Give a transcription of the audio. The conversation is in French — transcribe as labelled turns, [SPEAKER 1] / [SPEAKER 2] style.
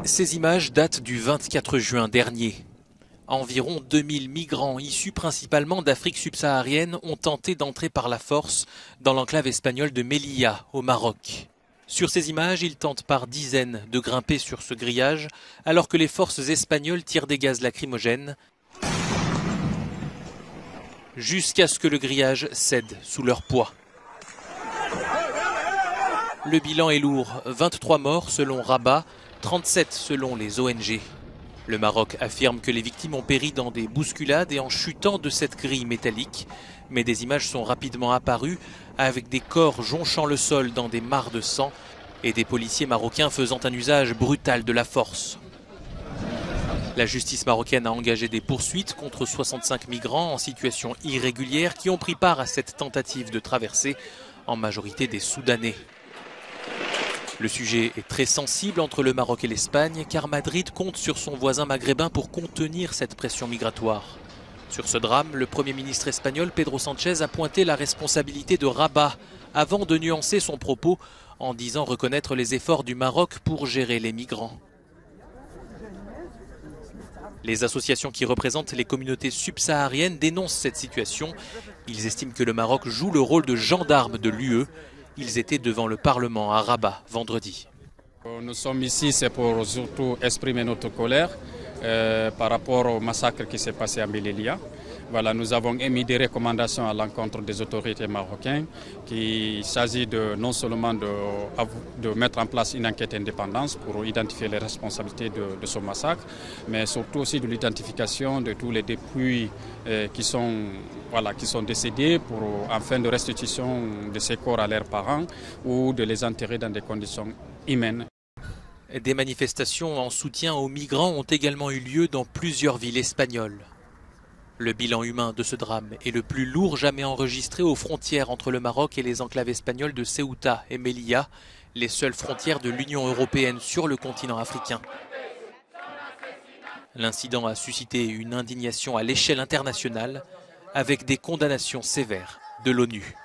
[SPEAKER 1] Ces images datent du 24 juin dernier. Environ 2000 migrants issus principalement d'Afrique subsaharienne ont tenté d'entrer par la force dans l'enclave espagnole de Melilla, au Maroc. Sur ces images, ils tentent par dizaines de grimper sur ce grillage alors que les forces espagnoles tirent des gaz lacrymogènes jusqu'à ce que le grillage cède sous leur poids. Le bilan est lourd, 23 morts selon Rabat, 37 selon les ONG. Le Maroc affirme que les victimes ont péri dans des bousculades et en chutant de cette grille métallique. Mais des images sont rapidement apparues avec des corps jonchant le sol dans des mares de sang et des policiers marocains faisant un usage brutal de la force. La justice marocaine a engagé des poursuites contre 65 migrants en situation irrégulière qui ont pris part à cette tentative de traversée, en majorité des Soudanais. Le sujet est très sensible entre le Maroc et l'Espagne car Madrid compte sur son voisin maghrébin pour contenir cette pression migratoire. Sur ce drame, le Premier ministre espagnol Pedro Sánchez a pointé la responsabilité de Rabat avant de nuancer son propos en disant reconnaître les efforts du Maroc pour gérer les migrants. Les associations qui représentent les communautés subsahariennes dénoncent cette situation. Ils estiment que le Maroc joue le rôle de gendarme de l'UE. Ils étaient devant le Parlement à Rabat vendredi.
[SPEAKER 2] Nous sommes ici, c'est pour surtout exprimer notre colère par rapport au massacre qui s'est passé à Melilla. Voilà, nous avons émis des recommandations à l'encontre des autorités marocaines qu'il s'agit non seulement de mettre en place une enquête indépendante pour identifier les responsabilités de ce massacre, mais surtout aussi de l'identification de tous les dépouilles qui sont décédés pour en fin de restitution de ces corps à leurs parents ou de les enterrer dans des conditions humaines.
[SPEAKER 1] Des manifestations en soutien aux migrants ont également eu lieu dans plusieurs villes espagnoles. Le bilan humain de ce drame est le plus lourd jamais enregistré aux frontières entre le Maroc et les enclaves espagnoles de Ceuta et Melilla, les seules frontières de l'Union européenne sur le continent africain. L'incident a suscité une indignation à l'échelle internationale avec des condamnations sévères de l'ONU.